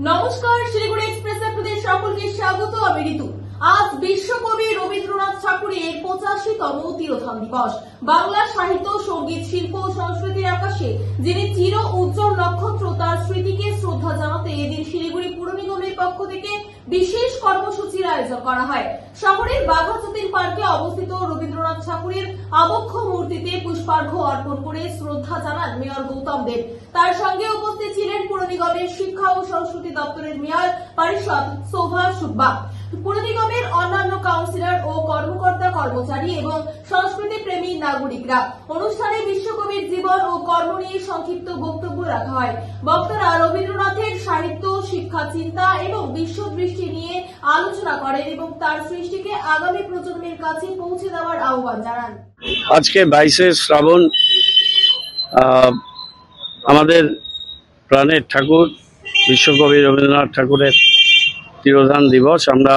নমস্কার, শিলিগুড়ি এক্সপ্রেসে আপনাদের সকলকে স্বাগত। আমি ঋতু। আজ বিশ্বকবি রবীন্দ্রনাথ ঠাকুরের 85তম তিরোধান দিবস। বাংলা সাহিত্য, সঙ্গীত, শিল্প ও সংস্কৃতির আকাশে যিনি চির উজ্জ্বল নক্ষত্র, তার স্মৃতিকে শ্রদ্ধা জানাতে এদিন শিলিগুড়ি পুর নিগমের পক্ষ থেকে বিশেষ কর্মসূচির আয়োজন করা হয়। শহরের বাঘাযতীন পার্কে অবস্থিত রবীন্দ্রনাথ ঠাকুরের আবক্ষ মূর্তিতে পুষ্পার্ঘ্য অর্পণ করে শ্রদ্ধা জানান মেয়র গৌতম দেব। তার সঙ্গে উপস্থিত ছিলেন পুর নিগমের শিক্ষা ও সংস্কৃতি দপ্তরের মেয়র পরিষদ শোভা সুব্বা, পুর নিগমের অন্যান্য কাউন্সিলর ও কর্মকর্তা কর্মচারী এবং সংস্কৃতি প্রেমী নাগরিকরা। অনুষ্ঠানে বিশ্বকবির জীবন ও কর্ম নিয়ে সংক্ষিপ্ত বক্তব্য রাখা হয়। বক্তারা রবীন্দ্রনাথের সাহিত্য, শিক্ষা, চিন্তা এবং বিশ্বদৃষ্টি নিয়ে আলোচনা করেন এবং তার সৃষ্টিকে আগামী প্রজন্মের কাছে পৌঁছে দেওয়ার আহ্বান জানান। আজকে 22শে শ্রাবণ আমাদের প্রাণের ঠাকুর বিশ্বকবি রবীন্দ্রনাথ ঠাকুরের তিরোধান দিবস। আমরা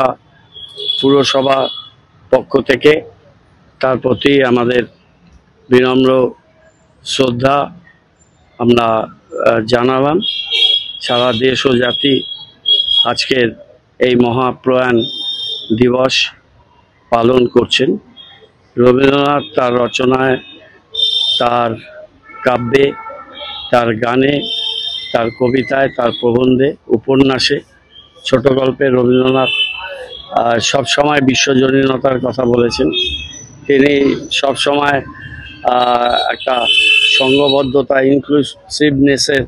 পুরসভা পক্ষ থেকে তার প্রতি আমাদের বিনম্র শ্রদ্ধা আমরা জানালাম। সারা দেশ ও জাতি আজকের এই মহাপ্রয়াণ দিবস পালন করছেন। রবীন্দ্রনাথ তার রচনায়, তার কাব্যে, তার গানে, তার কবিতায়, তার প্রবন্ধে, উপন্যাসে, ছোট গল্পে রবীন্দ্রনাথ সবসময় বিশ্বজনীনতার কথা বলেছেন। তিনি সবসময় একটা সংঘবদ্ধতা, ইনক্লুসিভনেসের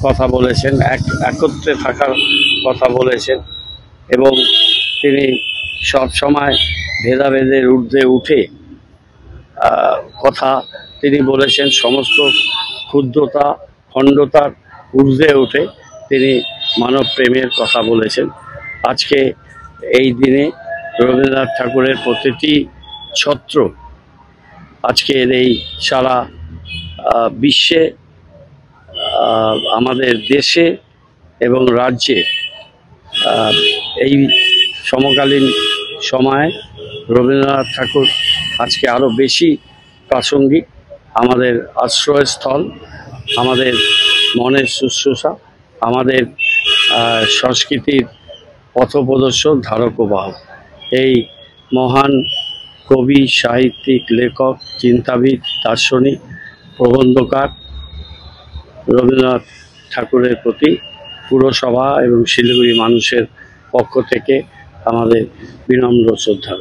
কথা বলেছেন, একত্রে থাকার কথা বলেছেন এবং তিনি সবসময় ভেদাভেদের ঊর্ধ্বে উঠে কথা তিনি বলেছেন। সমস্ত ক্ষুদ্রতা, খণ্ডতার ঊর্ধ্বে উঠে তিনি মানব প্রেমের কথা বলেছেন। আজকে এই দিনে রবীন্দ্রনাথ ঠাকুরের প্রতিটি ছত্র আজকের এই সারা বিশ্বে, আমাদের দেশে এবং রাজ্যে এই সমকালীন সময়ে রবীন্দ্রনাথ ঠাকুর আজকে আরও বেশি প্রাসঙ্গিক। আমাদের আশ্রয়স্থল, আমাদের মনের শুশ্রূষা, আমাদের সংস্কৃতির পথপ্রদর্শক, ধারক ও বাহক। এই মহান কবি, সাহিত্যিক, লেখক, চিন্তাবিদ, দার্শনিক, প্রবন্ধকার রবীন্দ্রনাথ ঠাকুরের প্রতি পুরসভা এবং শিলিগুড়ি মানুষের পক্ষ থেকে আমাদের বিনম্র শ্রদ্ধা।